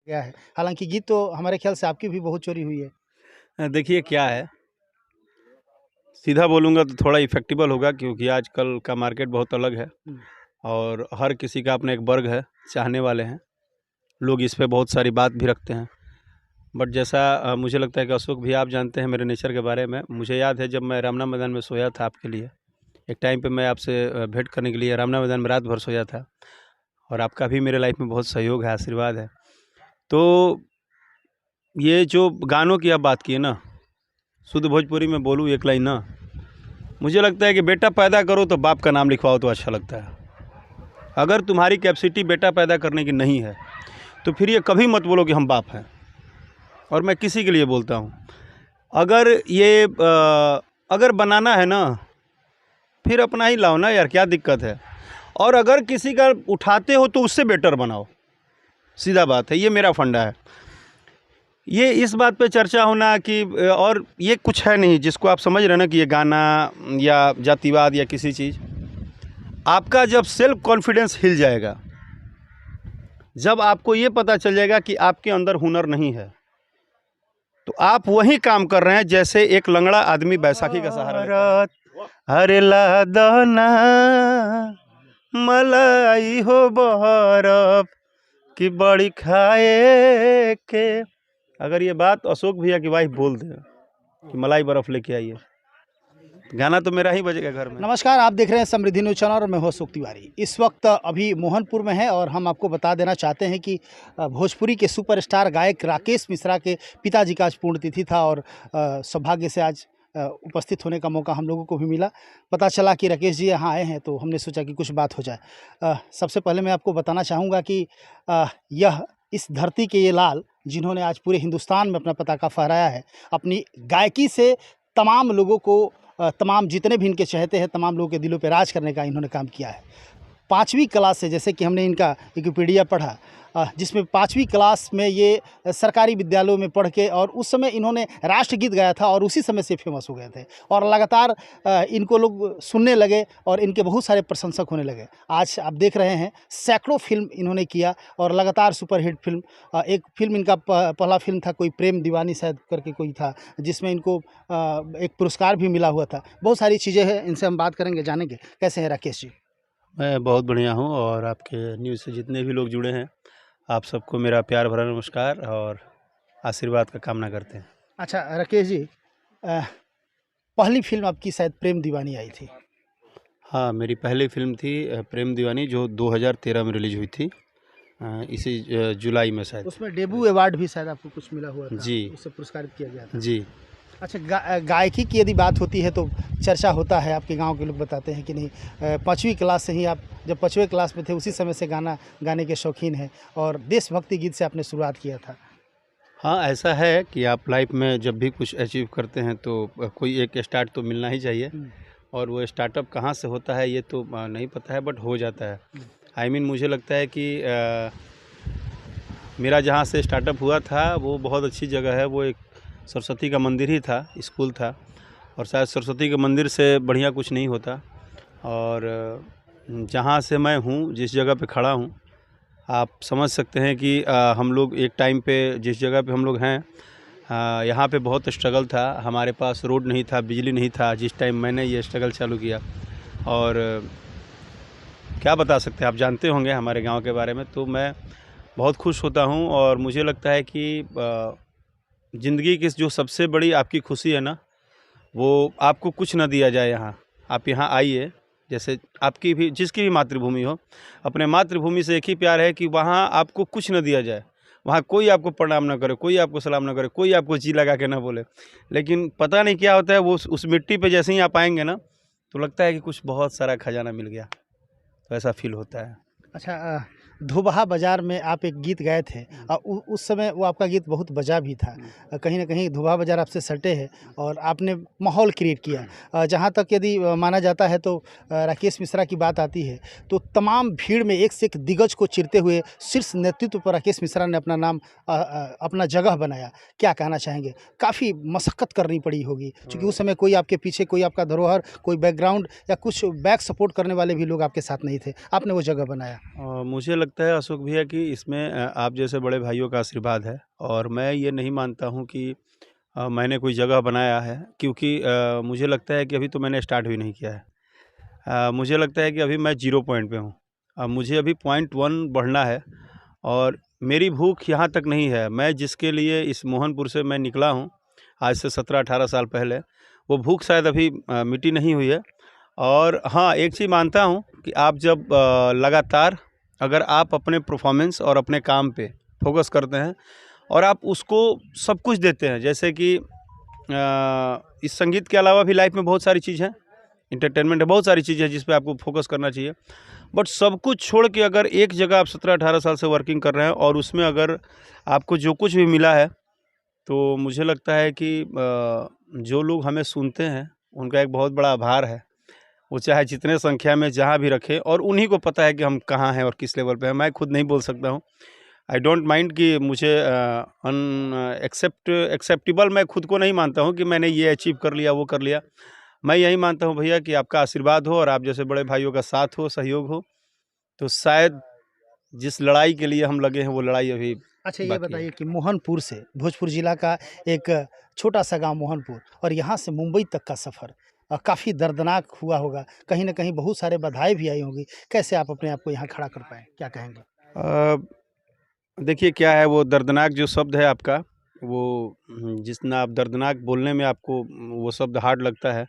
गया है। हालाँकि गीत तो हमारे ख्याल से आपकी भी बहुत चोरी हुई है। देखिए क्या है, सीधा बोलूँगा तो थोड़ा इफ़ेक्टिबल होगा क्योंकि आजकल का मार्केट बहुत अलग है और हर किसी का अपना एक वर्ग है, चाहने वाले हैं। लोग इस पे बहुत सारी बात भी रखते हैं। बट जैसा मुझे लगता है कि अशोक भी आप जानते हैं मेरे नेचर के बारे में। मुझे याद है जब मैं रामना मैदान में सोया था आपके लिए, एक टाइम पे मैं आपसे भेंट करने के लिए रामना मैदान में रात भर सोया था और आपका भी मेरे लाइफ में बहुत सहयोग है, आशीर्वाद है। तो ये जो गानों की आप बात किए ना, शुद्ध भोजपुरी में बोलूँ एक लाइन ना, मुझे लगता है कि बेटा पैदा करो तो बाप का नाम लिखवाओ तो अच्छा लगता है। अगर तुम्हारी कैपेसिटी बेटा पैदा करने की नहीं है तो फिर ये कभी मत बोलो कि हम बाप हैं। और मैं किसी के लिए बोलता हूँ, अगर बनाना है ना फिर अपना ही लाओ ना यार, क्या दिक्कत है। और अगर किसी का उठाते हो तो उससे बेटर बनाओ, सीधा बात है। ये मेरा फंडा है। ये इस बात पे चर्चा होना कि और ये कुछ है नहीं जिसको आप समझ रहे हैं ना कि ये गाना या जातिवाद या किसी चीज़, आपका जब सेल्फ कॉन्फिडेंस हिल जाएगा, जब आपको ये पता चल जाएगा कि आपके अंदर हुनर नहीं है, तो आप वही काम कर रहे हैं जैसे एक लंगड़ा आदमी बैसाखी का सहारा लेता है। अरे लादना मलाई हो बरफ कि बड़ी खाए के, अगर ये बात अशोक भैया की वाइफ बोल दे कि मलाई बर्फ़ लेके आइए, गाना तो मेरा ही बजेगा घर में। नमस्कार, आप देख रहे हैं समृद्धि न्यूज़ चैनल और मैं हूं अशोक तिवारी। इस वक्त अभी मोहनपुर में है और हम आपको बता देना चाहते हैं कि भोजपुरी के सुपरस्टार गायक राकेश मिश्रा के पिताजी का आज पुण्यतिथि था और सौभाग्य से आज उपस्थित होने का मौका हम लोगों को भी मिला। पता चला कि राकेश जी यहाँ आए हैं तो हमने सोचा कि कुछ बात हो जाए। सबसे पहले मैं आपको बताना चाहूँगा कि यह इस धरती के ये लाल जिन्होंने आज पूरे हिंदुस्तान में अपना पताका फहराया है, अपनी गायकी से तमाम लोगों को तमाम जितने भी इनके चहेते हैं तमाम लोगों के दिलों पे राज करने का इन्होंने काम किया है। 5वीं क्लास से, जैसे कि हमने इनका विकिपीडिया पढ़ा, जिसमें 5वीं क्लास में ये सरकारी विद्यालयों में पढ़ के और उस समय इन्होंने राष्ट्रगीत गाया था और उसी समय से फेमस हो गए थे और लगातार इनको लोग सुनने लगे और इनके बहुत सारे प्रशंसक होने लगे। आज आप देख रहे हैं सैकड़ों फिल्म इन्होंने किया और लगातार सुपरहिट फिल्म। एक फिल्म इनका पहला फिल्म था कोई प्रेम दीवानी शायद करके कोई था, जिसमें इनको एक पुरस्कार भी मिला हुआ था। बहुत सारी चीज़ें हैं, इनसे हम बात करेंगे, जानेंगे। कैसे हैं राकेश जी? मैं बहुत बढ़िया हूँ और आपके न्यूज़ से जितने भी लोग जुड़े हैं, आप सबको मेरा प्यार भरा नमस्कार और आशीर्वाद का कामना करते हैं। अच्छा राकेश जी, पहली फिल्म आपकी शायद प्रेम दीवानी आई थी। हाँ, मेरी पहली फिल्म थी प्रेम दीवानी, जो 2013 में रिलीज हुई थी, इसी जुलाई में शायद। उसमें डेब्यू अवार्ड भी शायद आपको कुछ मिला हुआ था जी, उससे पुरस्कारित किया गया था। जी। अच्छा, गायकी की यदि बात होती है तो चर्चा होता है, आपके गांव के लोग बताते हैं कि नहीं 5वीं क्लास से ही आप, जब 5वीं क्लास में थे उसी समय से गाना गाने के शौकीन हैं और देशभक्ति गीत से आपने शुरुआत किया था। हाँ, ऐसा है कि आप लाइफ में जब भी कुछ अचीव करते हैं तो कोई एक स्टार्ट तो मिलना ही चाहिए और वो स्टार्टअप कहाँ से होता है ये तो नहीं पता है, बट हो जाता है। मुझे लगता है कि मेरा जहाँ से स्टार्टअप हुआ था वो बहुत अच्छी जगह है। वो एक सरस्वती का मंदिर ही था, स्कूल था, और शायद सरस्वती के मंदिर से बढ़िया कुछ नहीं होता। और जहाँ से मैं हूँ, जिस जगह पे खड़ा हूँ, आप समझ सकते हैं कि हम लोग एक टाइम पे जिस जगह पे हम लोग हैं, यहाँ पे बहुत स्ट्रगल था। हमारे पास रोड नहीं था, बिजली नहीं था जिस टाइम मैंने ये स्ट्रगल चालू किया। और क्या बता सकते हैं, आप जानते होंगे हमारे गांव के बारे में। तो मैं बहुत खुश होता हूं और मुझे लगता है कि ज़िंदगी की जो सबसे बड़ी आपकी खुशी है ना, वो आपको कुछ ना दिया जाए। आप यहाँ आइए, जैसे आपकी भी जिसकी भी मातृभूमि हो, अपने मातृभूमि से एक ही प्यार है कि वहाँ आपको कुछ न दिया जाए। वहाँ कोई आपको प्रणाम ना करे, कोई आपको सलाम ना करे, कोई आपको जी लगा के ना बोले। लेकिन पता नहीं क्या होता है, वो उस मिट्टी पे जैसे ही आप आएंगे ना तो लगता है कि कुछ बहुत सारा खजाना मिल गया, तो ऐसा फील होता है। अच्छा, धोबहा बाज़ार में आप एक गीत गाए थे और उस समय वो आपका गीत बहुत बजा भी था। कहीं ना कहीं धोबहा बाज़ार आपसे सटे है और आपने माहौल क्रिएट किया। जहाँ तक यदि माना जाता है तो राकेश मिश्रा की बात आती है तो तमाम भीड़ में एक से एक दिग्गज को चिरते हुए शीर्ष नेतृत्व पर राकेश मिश्रा ने अपना नाम अपना जगह बनाया। क्या कहना चाहेंगे? काफ़ी मशक्क़त करनी पड़ी होगी क्योंकि उस समय कोई आपके पीछे, कोई आपका धरोहर, कोई बैकग्राउंड या कुछ बैक सपोर्ट करने वाले भी लोग आपके साथ नहीं थे, आपने वो जगह बनाया। मुझे लगता है अशोक भैया कि इसमें आप जैसे बड़े भाइयों का आशीर्वाद है, और मैं ये नहीं मानता हूँ कि मैंने कोई जगह बनाया है, क्योंकि मुझे लगता है कि अभी तो मैंने स्टार्ट भी नहीं किया है। मुझे लगता है कि अभी मैं ज़ीरो पॉइंट पे हूँ। मुझे अभी पॉइंट 1 बढ़ना है, और मेरी भूख यहाँ तक नहीं है। मैं जिसके लिए इस मोहनपुर से मैं निकला हूँ, आज से 17-18 साल पहले, वो भूख शायद अभी मिटी नहीं हुई है। और हाँ, एक चीज़ मानता हूँ कि आप जब लगातार अगर आप अपने परफॉर्मेंस और अपने काम पे फ़ोकस करते हैं और आप उसको सब कुछ देते हैं, जैसे कि इस संगीत के अलावा भी लाइफ में बहुत सारी चीज़ हैं, एंटरटेनमेंट है, बहुत सारी चीज़ें हैं जिस पे आपको फ़ोकस करना चाहिए। बट सब कुछ छोड़ के अगर एक जगह आप 17-18 साल से वर्किंग कर रहे हैं और उसमें अगर आपको जो कुछ भी मिला है, तो मुझे लगता है कि जो लोग हमें सुनते हैं, उनका एक बहुत बड़ा आभार है। वो चाहे जितने संख्या में जहाँ भी रखें, और उन्हीं को पता है कि हम कहाँ हैं और किस लेवल पे हैं। मैं खुद नहीं बोल सकता हूँ। आई डोंट माइंड कि मुझे एक्सेप्टेबल मैं खुद को नहीं मानता हूँ कि मैंने ये अचीव कर लिया, वो कर लिया। मैं यही मानता हूँ भैया कि आपका आशीर्वाद हो और आप जैसे बड़े भाइयों का साथ हो, सहयोग हो, तो शायद जिस लड़ाई के लिए हम लगे हैं, वो लड़ाई अभी अच्छा, ये बाकी है। बताइए कि मोहनपुर से भोजपुर जिला का एक छोटा-सा गाँव मोहनपुर और यहाँ से मुंबई तक का सफ़र काफ़ी दर्दनाक हुआ होगा। कहीं न कहीं बहुत सारे बाधाएँ भी आई होंगी। कैसे आप अपने आप को यहाँ खड़ा कर पाए? क्या कहेंगे? अ, देखिए क्या है, वो दर्दनाक जो शब्द है आपका, वो जितना आप दर्दनाक बोलने में आपको वो शब्द हार्ड लगता है,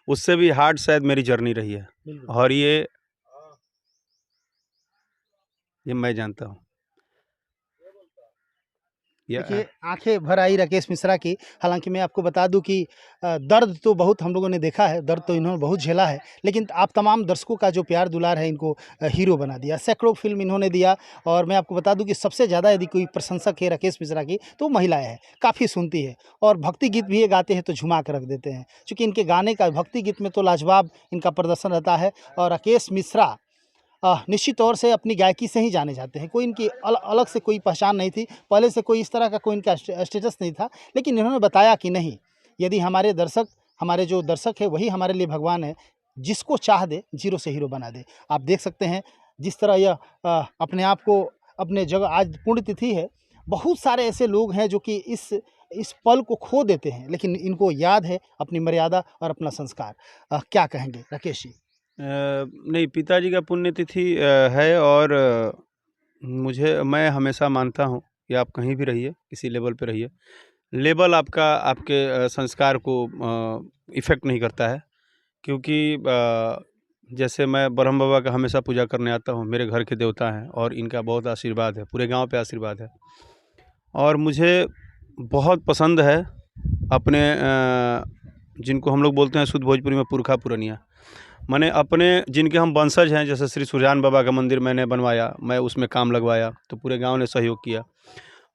उससे भी हार्ड शायद मेरी जर्नी रही है। बिल्कुल। और ये मैं जानता हूँ। या देखिए, आँखें भर आई राकेश मिश्रा की। हालाँकि मैं आपको बता दूँ कि दर्द तो बहुत हम लोगों ने देखा है, दर्द तो इन्होंने बहुत झेला है, लेकिन आप तमाम दर्शकों का जो प्यार दुलार है, इनको हीरो बना दिया। सैकड़ों फ़िल्म इन्होंने दिया और मैं आपको बता दूँ कि सबसे ज़्यादा यदि कोई प्रशंसक है राकेश मिश्रा की, तो वो महिलाएँ हैं, काफ़ी सुनती है और भक्ति गीत भी ये गाते हैं, तो झुमा के रख देते हैं। चूँकि इनके गाने का भक्ति गीत में तो लाजवाब इनका प्रदर्शन रहता है और राकेश मिश्रा निश्चित तौर से अपनी गायकी से ही जाने जाते हैं। कोई इनकी अलग से कोई पहचान नहीं थी, पहले से कोई इस तरह का कोई इनका स्टेटस नहीं था। लेकिन इन्होंने बताया कि नहीं, यदि हमारे जो दर्शक हैं वही हमारे लिए भगवान है, जिसको चाह दे, ज़ीरो से हीरो बना दे। आप देख सकते हैं जिस तरह यह अपने आप को अपने जगह आज पुण्यतिथि है, बहुत सारे ऐसे लोग हैं जो कि इस पल को खो देते हैं, लेकिन इनको याद है अपनी मर्यादा और अपना संस्कार। क्या कहेंगे राकेश जी? नहीं, पिताजी का पुण्यतिथि है, और मैं हमेशा मानता हूँ कि आप कहीं भी रहिए, किसी लेवल पे रहिए, लेवल आपका आपके संस्कार को इफ़ेक्ट नहीं करता है। क्योंकि जैसे मैं ब्रह्म बाबा का हमेशा पूजा करने आता हूँ, मेरे घर के देवता हैं और इनका बहुत आशीर्वाद है, पूरे गाँव पे आशीर्वाद है। और मुझे बहुत पसंद है अपने जिनको हम लोग बोलते हैं शुद्ध भोजपुरी में पुरखा पुरनिया। माने अपने जिनके हम वंशज हैं, जैसे श्री सुरजान बाबा का मंदिर मैंने बनवाया, मैं उसमें काम लगवाया, तो पूरे गाँव ने सहयोग किया।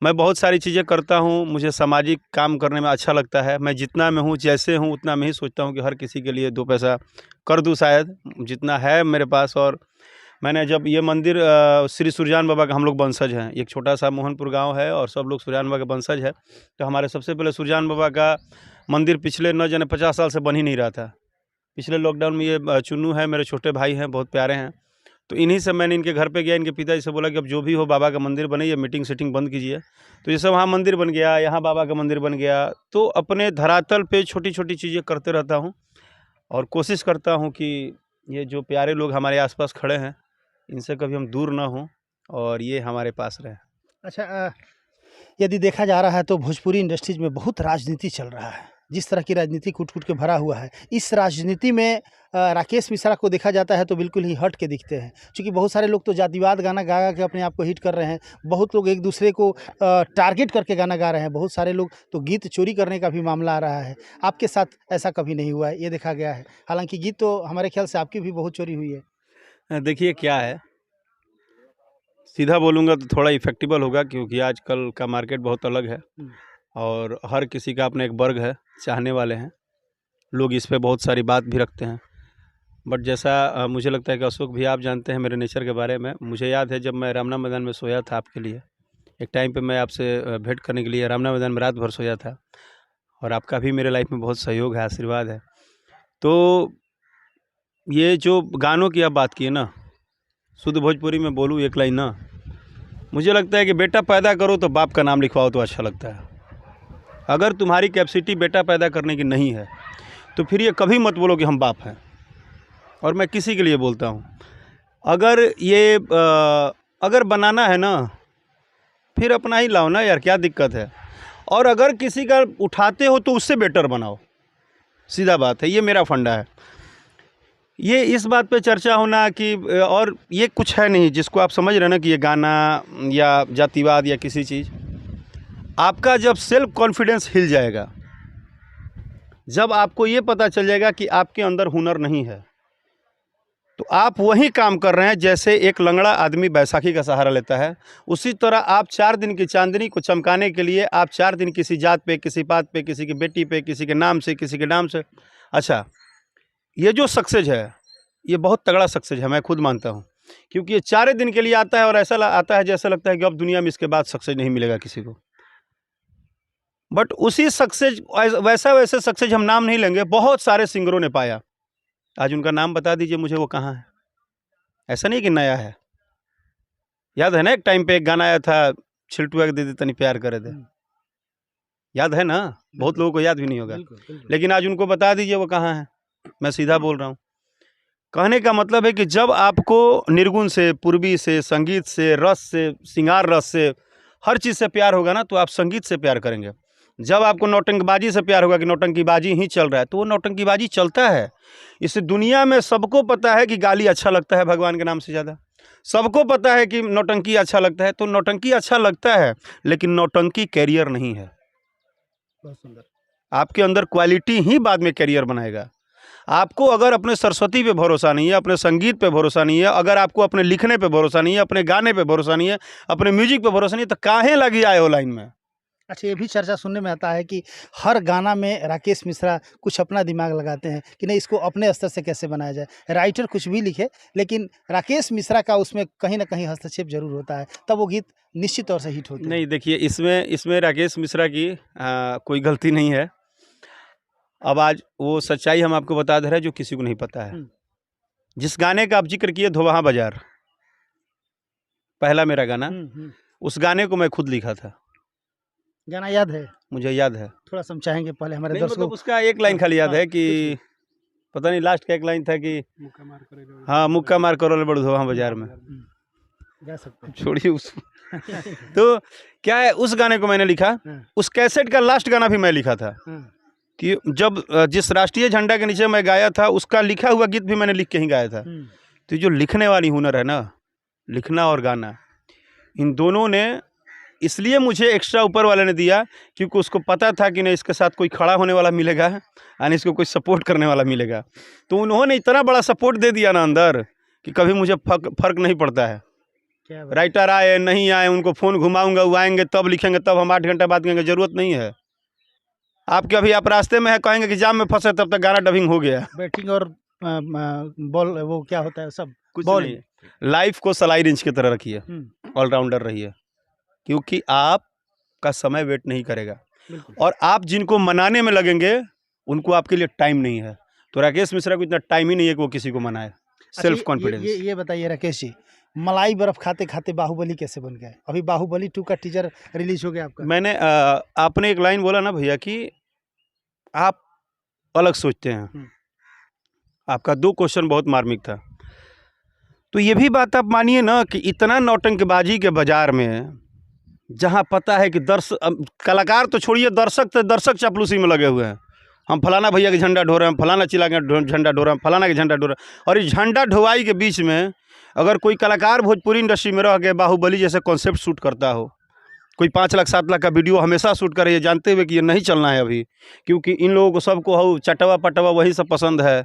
मैं बहुत सारी चीज़ें करता हूँ, मुझे सामाजिक काम करने में अच्छा लगता है। मैं जितना में हूँ, जैसे हूँ, उतना मैं ही सोचता हूँ कि हर किसी के लिए 2 पैसा कर दूँ शायद, जितना है मेरे पास। और मैंने जब ये मंदिर श्री सुरजान बाबा का हम लोग वंशज हैं, एक छोटा-सा मोहनपुर गाँव है और सब लोग सुरजान बाबा के वंशज हैं। तो हमारे सबसे पहले सुरजान बाबा का मंदिर पिछले न जाने 50 साल से बन ही नहीं रहा था। पिछले लॉकडाउन में ये चुन्नू है, मेरे छोटे भाई हैं, बहुत प्यारे हैं। तो इन्हीं से मैंने इनके घर पे गया, इनके पिताजी से बोला कि अब जो भी हो बाबा का मंदिर बने, ये मीटिंग सेटिंग बंद कीजिए। तो जैसे वहाँ मंदिर बन गया, यहाँ बाबा का मंदिर बन गया, तो अपने धरातल पे छोटी-छोटी चीज़ें करते रहता हूँ और कोशिश करता हूँ कि ये जो प्यारे लोग हमारे आस-पास खड़े हैं, इनसे कभी हम दूर ना हों और ये हमारे पास रहें। अच्छा, यदि देखा जा रहा है तो भोजपुरी इंडस्ट्रीज में बहुत राजनीति चल रहा है। जिस तरह की राजनीति कूट-कूट के भरा हुआ है, इस राजनीति में राकेश मिश्रा को देखा जाता है तो बिल्कुल ही हट के दिखते हैं। चूँकि बहुत सारे लोग तो जातिवाद गाना गा-गा के अपने आप को हिट कर रहे हैं। बहुत लोग एक-दूसरे को टारगेट करके गाना गा रहे हैं। बहुत सारे लोग तो गीत चोरी करने का भी मामला आ रहा है। आपके साथ ऐसा कभी नहीं हुआ है, ये देखा गया है। हालाँकि गीत तो हमारे ख़्याल से आपकी भी बहुत चोरी हुई है। देखिए क्या है, सीधा बोलूँगा तो थोड़ा इफ़ेक्टिबल होगा, क्योंकि आजकल का मार्केट बहुत अलग है हुँ। और हर किसी का अपना एक वर्ग है, चाहने वाले हैं। लोग इस पे बहुत सारी बात भी रखते हैं। बट जैसा मुझे लगता है कि अशोक भी आप जानते हैं मेरे नेचर के बारे में। मुझे याद है जब मैं रामना मैदान में सोया था आपके लिए, एक टाइम पे मैं आपसे भेंट करने के लिए रामना मैदान में रात भर सोया था, और आपका भी मेरे लाइफ में बहुत सहयोग है, आशीर्वाद है। तो ये जो गानों की आप बात किए ना, शुद्ध भोजपुरी में बोलूँ एक लाइन ना, मुझे लगता है कि बेटा पैदा करो तो बाप का नाम लिखवाओ तो अच्छा लगता है। अगर तुम्हारी कैपेसिटी बेटा पैदा करने की नहीं है तो फिर ये कभी मत बोलो कि हम बाप हैं। और मैं किसी के लिए बोलता हूँ, अगर बनाना है ना फिर अपना ही लाओ ना यार, क्या दिक्कत है। और अगर किसी का उठाते हो तो उससे बेटर बनाओ, सीधा बात है। ये मेरा फंडा है। ये इस बात पे चर्चा होना कि और ये कुछ है नहीं जिसको आप समझ रहे हैं ना कि ये गाना या जातिवाद या किसी चीज़, आपका जब सेल्फ कॉन्फिडेंस हिल जाएगा, जब आपको ये पता चल जाएगा कि आपके अंदर हुनर नहीं है, तो आप वही काम कर रहे हैं जैसे एक लंगड़ा आदमी बैसाखी का सहारा लेता है। उसी तरह आप 4 दिन की चांदनी को चमकाने के लिए आप 4 दिन किसी जात पे, किसी पात पे, किसी की बेटी पे, किसी के नाम से, किसी के नाम से। अच्छा, ये जो सक्सेस है ये बहुत तगड़ा सक्सेस है, मैं खुद मानता हूँ, क्योंकि ये 4 दिन के लिए आता है और ऐसा आता है जैसा लगता है कि अब दुनिया में इसके बाद सक्सेस नहीं मिलेगा किसी को। बट उसी सक्सेस, वैसे सक्सेस हम नाम नहीं लेंगे, बहुत सारे सिंगरों ने पाया। आज उनका नाम बता दीजिए मुझे, वो कहाँ है। ऐसा नहीं कि नया है। याद है ना एक टाइम पे एक गाना आया था, छिलटुआ के दीदी तनी प्यार करे दे, याद है ना? बहुत लोगों को याद भी नहीं होगा, लेकिन आज उनको बता दीजिए वो कहाँ है। मैं सीधा बोल रहा हूँ। कहने का मतलब है कि जब आपको निर्गुण से, पूर्वी से, संगीत से, रस से, श्रृंगार रस से, हर चीज़ से प्यार होगा ना, तो आप संगीत से प्यार करेंगे। जब आपको नौटंकीबाजी से प्यार होगा कि नौटंकीबाजी ही चल रहा है, तो वो नौटंकीबाजी चलता है। इस दुनिया में सबको पता है कि गाली अच्छा लगता है भगवान के नाम से ज़्यादा। सबको पता है कि नौटंकी अच्छा लगता है, तो नौटंकी अच्छा लगता है, लेकिन नौटंकी कैरियर नहीं है। बहुत सुंदर। आपके अंदर क्वालिटी ही बाद में कैरियर बनाएगा। आपको अगर अपने सरस्वती पे भरोसा नहीं है, अपने संगीत पे भरोसा नहीं है, अगर आपको अपने लिखने पे भरोसा नहीं है, अपने गाने पे भरोसा नहीं है, अपने म्यूजिक पे भरोसा नहीं है, तो काहे लगी आए हो लाइन में। अच्छा, ये भी चर्चा सुनने में आता है कि हर गाना में राकेश मिश्रा कुछ अपना दिमाग लगाते हैं कि नहीं, इसको अपने स्तर से कैसे बनाया जाए। राइटर कुछ भी लिखे, लेकिन राकेश मिश्रा का उसमें कहीं ना कहीं हस्तक्षेप जरूर होता है, तब वो गीत निश्चित तौर से हिट होते हैं। नहीं, देखिए इसमें राकेश मिश्रा की कोई गलती नहीं है। अब आज वो सच्चाई हम आपको बता दे रहे हैं जो किसी को नहीं पता है। जिस गाने का आप जिक्र किए, धोबहा बाजार, पहला मेरा गाना, उस गाने को मैं खुद लिखा था। गाना याद है? मुझे याद है। थोड़ा समझाएंगे पहले हमारे नहीं, दर्शकों मतलब उसका एक लाइन खाली याद है कि पता नहीं लास्ट का एक लाइन था कि हाँ, मुक्का मार करो बड़ू धोबहा बाजार में। गा सकते हैं, छोड़िए उस तो क्या है, उस गाने को मैंने लिखा। उस कैसेट का लास्ट गाना भी मैं लिखा था कि जब जिस राष्ट्रीय झंडा के नीचे मैं गाया था, उसका लिखा हुआ गीत भी मैंने लिख के ही गाया था। तो जो लिखने वाली हुनर है ना, लिखना और गाना, इन दोनों ने इसलिए मुझे एक्स्ट्रा ऊपर वाले ने दिया क्योंकि उसको पता था कि नहीं इसके साथ कोई खड़ा होने वाला मिलेगा यानी इसको कोई सपोर्ट करने वाला मिलेगा। तो उन्होंने इतना बड़ा सपोर्ट दे दिया ना अंदर कि कभी मुझे फर्क नहीं पड़ता है। राइटर आए नहीं आए, उनको फ़ोन घुमाऊंगा, वो आएंगे तब लिखेंगे, तब हम 8 घंटा बाद कहेंगे, ज़रूरत नहीं है। आपके अभी आप रास्ते में है, कहेंगे कि जाम में फंसे, तब तक गाना डबिंग हो गया। बैटिंग और बॉल, वो क्या होता है, सब कुछ बॉल नहीं। लाइफ को सलाई रिंच की तरह रखिए, ऑलराउंडर रहिए, क्योंकि आपका समय वेट नहीं करेगा। और आप जिनको मनाने में लगेंगे उनको आपके लिए टाइम नहीं है। तो राकेश मिश्रा को इतना टाइम ही नहीं है कि वो किसी को मनाए। Self confidence. ये बताइए राकेश जी, मलाई बर्फ खाते खाते बाहुबली कैसे बन गया? अभी बाहुबली 2 का टीजर रिलीज हो गया आपका। मैंने आपने एक लाइन बोला ना भैया कि आप अलग सोचते हैं। आपका 2 क्वेश्चन बहुत मार्मिक था। तो ये भी बात आप मानिए ना कि इतना नौटंकबाजी के बाजार में, जहाँ पता है कि कलाकार तो छोड़िए, दर्शक चापलूसी में लगे हुए हैं। हम फलाना भैया के झंडा ढो रहे हैं, फलाना चिल्ला के झंडा ढो रहे हैं, फलाना के झंडा ढो रहे हैं। और इस झंडा ढोवाई के बीच में अगर कोई कलाकार भोजपुरी इंडस्ट्री में रह के बाहुबली जैसे कॉन्सेप्ट शूट करता हो, कोई 5 लाख 7 लाख का वीडियो हमेशा शूट करे, ये जानते हुए कि ये नहीं चलना है अभी, क्योंकि इन लोगों को सबको हो चटवा पटवा वही सब पसंद है,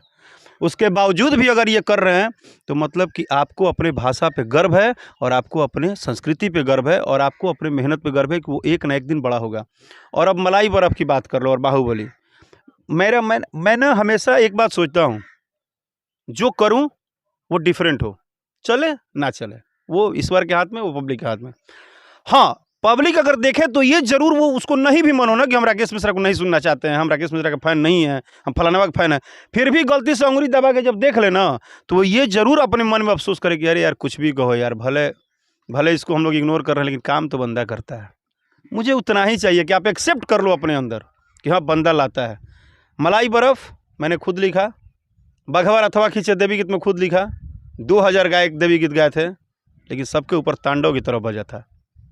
उसके बावजूद भी अगर ये कर रहे हैं तो मतलब कि आपको अपने भाषा पे गर्व है और आपको अपने संस्कृति पे गर्व है और आपको अपने मेहनत पे गर्व है कि वो एक ना एक दिन बड़ा होगा। और अब मलाई बर्फ की बात कर लो और बाहुबली, मैं ना हमेशा एक बात सोचता हूँ, जो करूँ वो डिफरेंट हो, चले ना चले वो ईश्वर के हाथ में, वो पब्लिक के हाथ में। हाँ, पब्लिक अगर देखे तो ये जरूर वो उसको नहीं भी मन हो ना कि हम राकेश मिश्रा को नहीं सुनना चाहते हैं, हम राकेश मिश्रा के फैन नहीं हैं, हम फलाना के फैन हैं, फिर भी गलती से अंगुली दबा के जब देख ले ना तो वो ये जरूर अपने मन में अफसोस करे कि अरे यार कुछ भी कहो यार, भले भले इसको हम लोग इग्नोर कर रहे हैं लेकिन काम तो बंदा करता है। मुझे उतना ही चाहिए कि आप एक्सेप्ट कर लो अपने अंदर कि हाँ बंदा लाता है। मलाई बर्फ़ मैंने खुद लिखा, बघवा अथवा खींचे देवी गीत में खुद लिखा, 2000 गायक देवी गीत गाए थे लेकिन सबके ऊपर तांडव की तरह बजा था।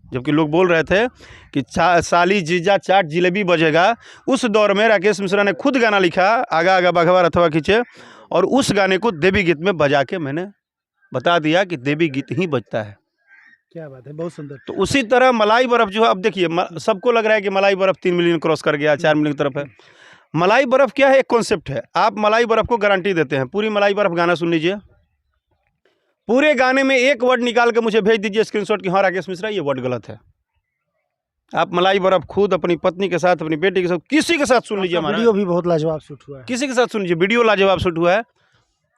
जबकि लोग बोल रहे थे कि साली जीजा चाट जिलेबी बजेगा, उस दौर में राकेश मिश्रा ने खुद गाना लिखा आगा आगा बघवा अथवा खींचे, और उस गाने को देवी गीत में बजा के मैंने बता दिया कि देवी गीत ही बजता है। क्या बात है, बहुत सुंदर। तो उसी तरह मलाई बर्फ़ जो है, अब देखिए सबको लग रहा है कि मलाई बर्फ़ 3 मिलियन क्रॉस कर गया, 4 मिलियन की तरफ है। मलाई बर्फ़ क्या है, एक कॉन्सेप्ट है। आप मलाई बर्फ़ को गारंटी देते हैं, पूरी मलाई बर्फ़ गाना सुन लीजिए, पूरे गाने में एक वर्ड निकाल के मुझे भेज दीजिए स्क्रीनशॉट कि हाँ राकेश मिश्रा ये वर्ड गलत है। आप मलाई बर्फ़ खुद अपनी पत्नी के साथ, अपनी बेटी के साथ, किसी के साथ सुन लीजिए। हमारा वीडियो भी बहुत लाजवाब शूट हुआ है, किसी के साथ सुन लीजिए, वीडियो लाजवाब शूट हुआ है।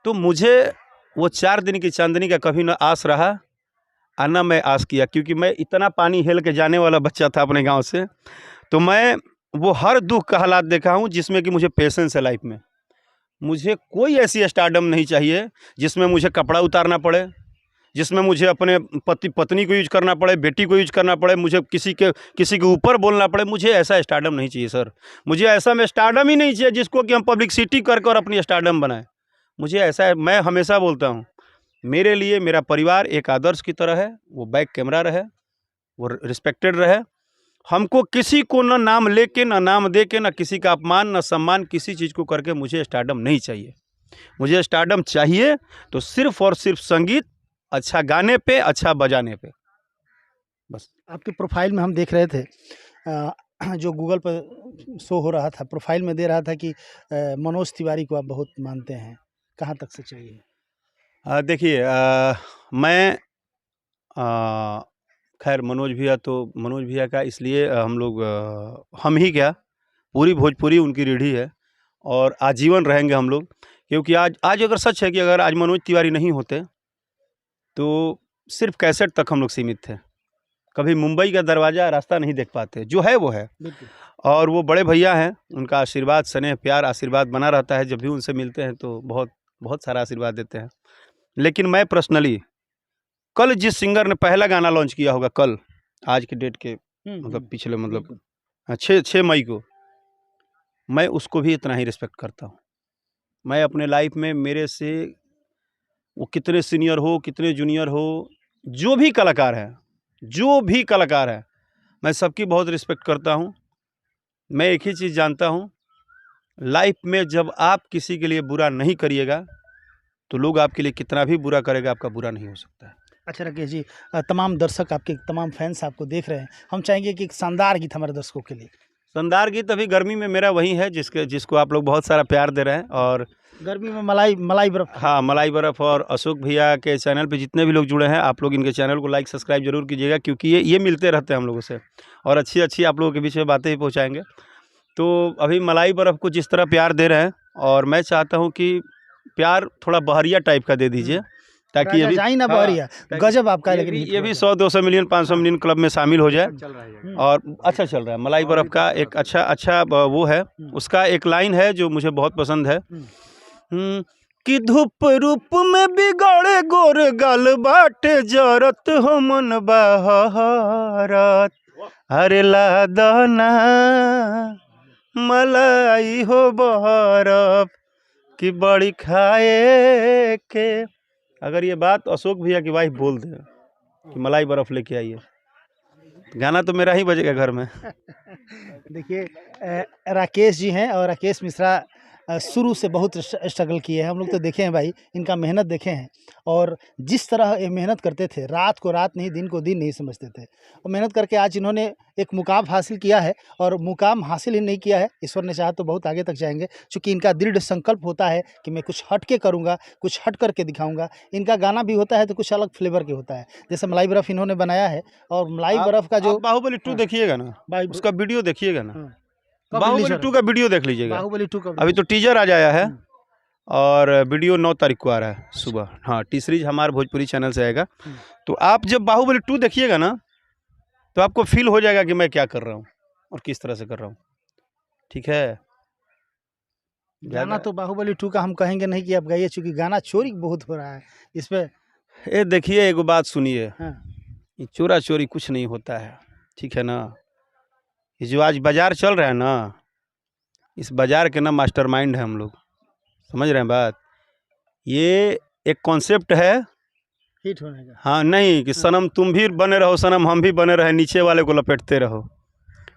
तो मुझे वो 4 दिन की चांदनी का कभी ना आस रहा और ना मैं आस किया, क्योंकि मैं इतना पानी हेल के जाने वाला बच्चा था अपने गाँव से। तो मैं वो हर दुख का हालात देखा हूँ जिसमें कि मुझे पेशेंस है लाइफ में। मुझे कोई ऐसी स्टारडम नहीं चाहिए जिसमें मुझे कपड़ा उतारना पड़े, जिसमें मुझे अपने पत्नी को यूज करना पड़े, बेटी को यूज करना पड़े, मुझे किसी के ऊपर बोलना पड़े। मुझे ऐसा स्टारडम नहीं चाहिए सर। मुझे ऐसा में स्टारडम ही नहीं चाहिए जिसको कि हम पब्लिसिटी करके और अपनी स्टारडम बनाएं। मुझे ऐसा है, मैं हमेशा बोलता हूँ मेरे लिए मेरा परिवार एक आदर्श की तरह है, वो बैक कैमरा रहे, वो रिस्पेक्टेड रहे। हमको किसी को न नाम लेके, न नाम दे के, न किसी का अपमान, न सम्मान, किसी चीज़ को करके मुझे स्टारडम नहीं चाहिए। मुझे स्टारडम चाहिए तो सिर्फ और सिर्फ संगीत, अच्छा गाने पे, अच्छा बजाने पे, बस। आपके प्रोफाइल में हम देख रहे थे जो गूगल पर शो हो रहा था, प्रोफाइल में दे रहा था कि मनोज तिवारी को आप बहुत मानते हैं, कहाँ तक सच्चाई है? देखिए मैं खैर मनोज भैया का इसलिए हम लोग हम ही क्या, पूरी भोजपुरी उनकी रीढ़ी है और आजीवन रहेंगे हम लोग। क्योंकि आज अगर सच है कि अगर आज मनोज तिवारी नहीं होते तो सिर्फ कैसेट तक हम लोग सीमित थे, कभी मुंबई का दरवाज़ा रास्ता नहीं देख पाते। जो है वो है, और वो बड़े भैया हैं, उनका आशीर्वाद, स्नेह, प्यार, आशीर्वाद बना रहता है। जब भी उनसे मिलते हैं तो बहुत बहुत सारा आशीर्वाद देते हैं। लेकिन मैं पर्सनली कल जिस सिंगर ने पहला गाना लॉन्च किया होगा, कल आज के डेट के मतलब पिछले मतलब 6 मई को, मैं उसको भी इतना ही रिस्पेक्ट करता हूँ। मैं अपने लाइफ में मेरे से वो कितने सीनियर हो, कितने जूनियर हो, जो भी कलाकार है, मैं सबकी बहुत रिस्पेक्ट करता हूँ। मैं एक ही चीज़ जानता हूँ, लाइफ में जब आप किसी के लिए बुरा नहीं करिएगा तो लोग आपके लिए कितना भी बुरा करेगा, आपका बुरा नहीं हो सकता है। अच्छा राकेश जी, तमाम दर्शक आपके, तमाम फैंस आपको देख रहे हैं, हम चाहेंगे कि एक शानदार गीत हमारे दर्शकों के लिए। शानदार गीत अभी गर्मी में मेरा वही है जिसको आप लोग बहुत सारा प्यार दे रहे हैं। और गर्मी में मलाई बर्फ़। हाँ, मलाई बर्फ़। और अशोक भैया के चैनल पे जितने भी लोग जुड़े हैं, आप लोग इनके चैनल को लाइक सब्सक्राइब जरूर कीजिएगा, क्योंकि ये मिलते रहते हैं हम लोगों से और अच्छी आप लोगों के बीच में बातें ही पहुँचाएँगे। तो अभी मलाई बर्फ़ को जिस तरह प्यार दे रहे हैं, और मैं चाहता हूँ कि प्यार थोड़ा बहरिया टाइप का दे दीजिए, ताकि ये भी ना बहरिया गजब आपका है, लेकिन ये भी 100-200 मिलियन 500 मिलियन क्लब में शामिल हो जाए। और अच्छा चल रहा है। मलाई बर्फ़ का एक अच्छा वो है, उसका एक लाइन है जो मुझे बहुत पसंद है कि धूप रूप में बिगड़े गोर गाल बाटे जरत हो मन बहारत, अरे लादना मलाई हो बर्फ़ की बड़ी खाए के। अगर ये बात अशोक भैया की वाइफ बोल दे कि मलाई बर्फ़ लेके आइए, गाना तो मेरा ही बजेगा घर में। देखिए राकेश जी हैं, और राकेश मिश्रा शुरू से बहुत स्ट्रगल किए हैं, हम लोग तो देखे हैं भाई, इनका मेहनत देखे हैं। और जिस तरह ये मेहनत करते थे, रात को रात नहीं, दिन को दिन नहीं समझते थे, और मेहनत करके आज इन्होंने एक मुकाम हासिल किया है। और मुकाम हासिल ही नहीं किया है, ईश्वर ने चाहा तो बहुत आगे तक जाएंगे, क्योंकि इनका दृढ़ संकल्प होता है कि मैं कुछ हट के करूँगा, कुछ हट करके दिखाऊँगा। इनका गाना भी होता है तो कुछ अलग फ्लेवर के होता है, जैसे मलाई बर्फ़ इन्होंने बनाया है। और मलाई बर्फ़ का जो बाहुबली 2 देखिएगा ना, उसका वीडियो देखिएगा ना, बाहुबली 2 का वीडियो देख लीजिएगा। बाहुबली 2 का अभी तो टीजर आज आया है और वीडियो 9 तारीख को आ रहा है सुबह। हाँ, टी सीरीज हमारे भोजपुरी चैनल से आएगा। तो आप जब बाहुबली 2 देखिएगा ना, तो आपको फील हो जाएगा कि मैं क्या कर रहा हूँ और किस तरह से कर रहा हूँ। ठीक है। गाना तो बाहुबली 2 का हम कहेंगे नहीं कि आप गाइए, चूँकि गाना चोरी बहुत हो रहा है इस पे। ये देखिए, एगो बात सुनिए, हाँ, ये चोरा चोरी कुछ नहीं होता है, ठीक है ना। ये जो आज बाजार चल रहा है ना, इस बाजार के ना मास्टरमाइंड है हम लोग, समझ रहे हैं बात। ये एक कॉन्सेप्ट है, हिट होने का। हाँ नहीं कि सनम तुम भी बने रहो, सनम हम भी बने रहे, नीचे वाले को लपेटते रहो।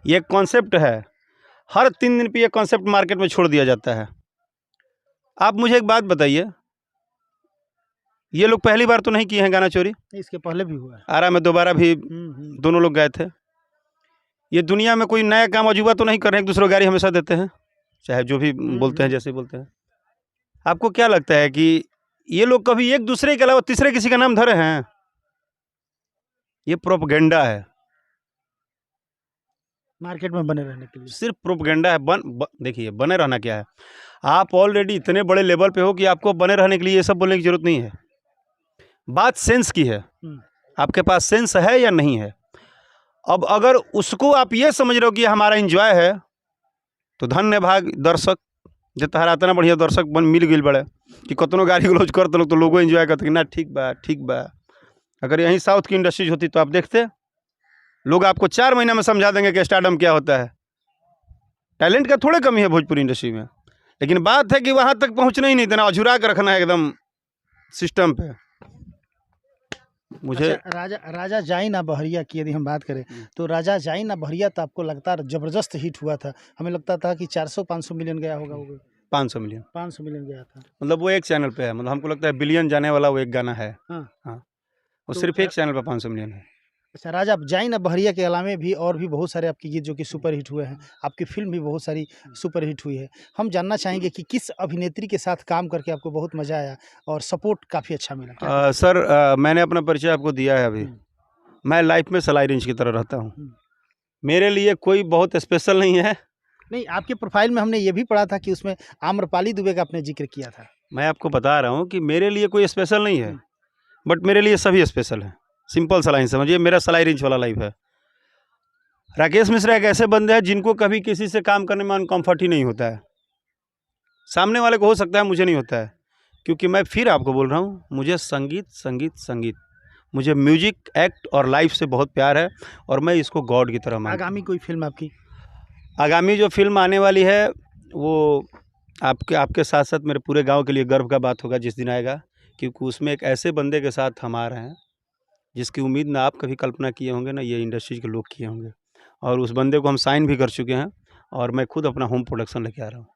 ये एक कॉन्सेप्ट है, हर 3 दिन पे ये कॉन्सेप्ट मार्केट में छोड़ दिया जाता है। आप मुझे एक बात बताइए, ये लोग पहली बार तो नहीं किए हैं गाना चोरी, इसके पहले भी हुआ है। आरा में दोबारा भी दोनों लोग गए थे। ये दुनिया में कोई नया काम अजूबा तो नहीं कर रहे हैं, एक दूसरे को गाड़ी हमेशा देते हैं, चाहे जो भी बोलते हैं, जैसे बोलते हैं। आपको क्या लगता है कि ये लोग कभी एक दूसरे के अलावा तीसरे किसी का नाम धरे हैं? ये प्रोपगेंडा है, मार्केट में बने रहने के लिए। सिर्फ प्रोपगेंडा है। देखिए, बने रहना क्या है, आप ऑलरेडी इतने बड़े लेवल पे हो कि आपको बने रहने के लिए ये सब बोलने की जरूरत नहीं है। बात सेंस की है, आपके पास सेंस है या नहीं है। अब अगर उसको आप ये समझ रहे हो कि हमारा एंजॉय है, तो धन्य भाग दर्शक, जो तहरा इतना बढ़िया दर्शक बन मिल गई बड़े कि कतनो गाली गलौज करते लोग तो लोगों एंजॉय करते कि ना ठीक बा ठीक बा। अगर यहीं साउथ की इंडस्ट्रीज होती तो आप देखते, लोग आपको 4 महीना में समझा देंगे कि स्टारडम क्या होता है। टैलेंट का थोड़े कमी है भोजपुरी इंडस्ट्री में, लेकिन बात है कि वहाँ तक पहुँचना ही नहीं देना, अझुरा कर रखना है एकदम सिस्टम पे। मुझे अच्छा, राजा जाई ना बहरिया की यदि हम बात करें तो राजा जाई ना बहरिया तो आपको लगातार जबरदस्त हिट हुआ था। हमें लगता था कि 400-500 मिलियन गया होगा, वो 500 मिलियन 500 मिलियन गया था। मतलब वो एक चैनल पे है, मतलब हमको लगता है बिलियन जाने वाला वो एक गाना है। हाँ। वो तो सिर्फ एक चैनल पे 500 मिलियन है। अच्छा, राजा जाई ना बहरिया के अलावा भी और भी बहुत सारे आपके गीत जो कि सुपर हिट हुए हैं, आपकी फिल्म भी बहुत सारी सुपर हिट हुई है। हम जानना चाहेंगे कि किस अभिनेत्री के साथ काम करके आपको बहुत मज़ा आया और सपोर्ट काफ़ी अच्छा मिला? क्या सर, मैंने अपना परिचय आपको दिया है अभी। मैं लाइफ में सलाई रेंज की तरह रहता हूँ, मेरे लिए कोई बहुत स्पेशल नहीं है। नहीं, आपके प्रोफाइल में हमने ये भी पढ़ा था कि उसमें आम्रपाली दुबे का आपने जिक्र किया था। मैं आपको बता रहा हूँ कि मेरे लिए कोई स्पेशल नहीं है, बट मेरे लिए सभी स्पेशल है। सिंपल सा लाइन समझिए, मेरा सलाई रेंज वाला लाइफ है। राकेश मिश्रा एक ऐसे बंदे हैं जिनको कभी किसी से काम करने में अनकम्फर्ट ही नहीं होता है। सामने वाले को हो सकता है, मुझे नहीं होता है, क्योंकि मैं फिर आपको बोल रहा हूँ, मुझे संगीत, मुझे म्यूजिक, एक्ट और लाइफ से बहुत प्यार है और मैं इसको गॉड की तरह मानता हूँ। आगामी कोई फिल्म आपकी? आगामी जो फिल्म आने वाली है वो आपके साथ साथ मेरे पूरे गांव के लिए गर्व का बात होगा जिस दिन आएगा, क्योंकि उसमें एक ऐसे बंदे के साथ हम आ रहे हैं जिसकी उम्मीद ना आप कभी कल्पना किए होंगे ना ये इंडस्ट्री के लोग किए होंगे, और उस बंदे को हम साइन भी कर चुके हैं और मैं खुद अपना होम प्रोडक्शन लेके आ रहा हूँ।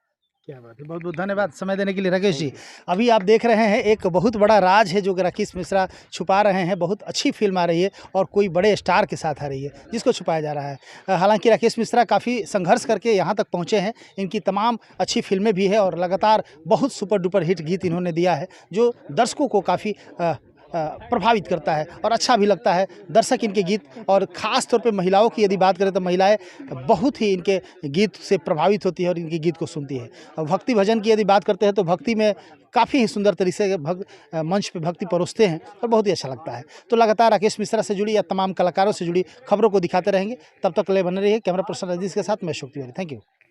क्या बात है, बहुत बहुत धन्यवाद समय देने के लिए राकेश जी। अभी आप देख रहे हैं एक बहुत बड़ा राज है जो कि राकेश मिश्रा छुपा रहे हैं। बहुत अच्छी फिल्म आ रही है और कोई बड़े स्टार के साथ आ रही है जिसको छुपाया जा रहा है। हालांकि राकेश मिश्रा काफ़ी संघर्ष करके यहाँ तक पहुँचे हैं। इनकी तमाम अच्छी फिल्में भी है और लगातार बहुत सुपर डुपर हिट गीत इन्होंने दिया है जो दर्शकों को काफ़ी प्रभावित करता है और अच्छा भी लगता है। दर्शक इनके गीत और ख़ास तौर पे महिलाओं की यदि बात करें तो महिलाएं बहुत ही इनके गीत से प्रभावित होती है और इनके गीत को सुनती है। और भक्ति भजन की यदि बात करते हैं तो भक्ति में काफ़ी ही सुंदर तरीके से मंच पे भक्ति परोसते हैं और बहुत ही अच्छा लगता है। तो लगातार राकेश मिश्रा से जुड़ी या तमाम कलाकारों से जुड़ी खबरों को दिखाते रहेंगे। तब तक ले बने रहिए। कैमरा पर्सन रजनीश के साथ मैं अशोक तिवारी। Thank you.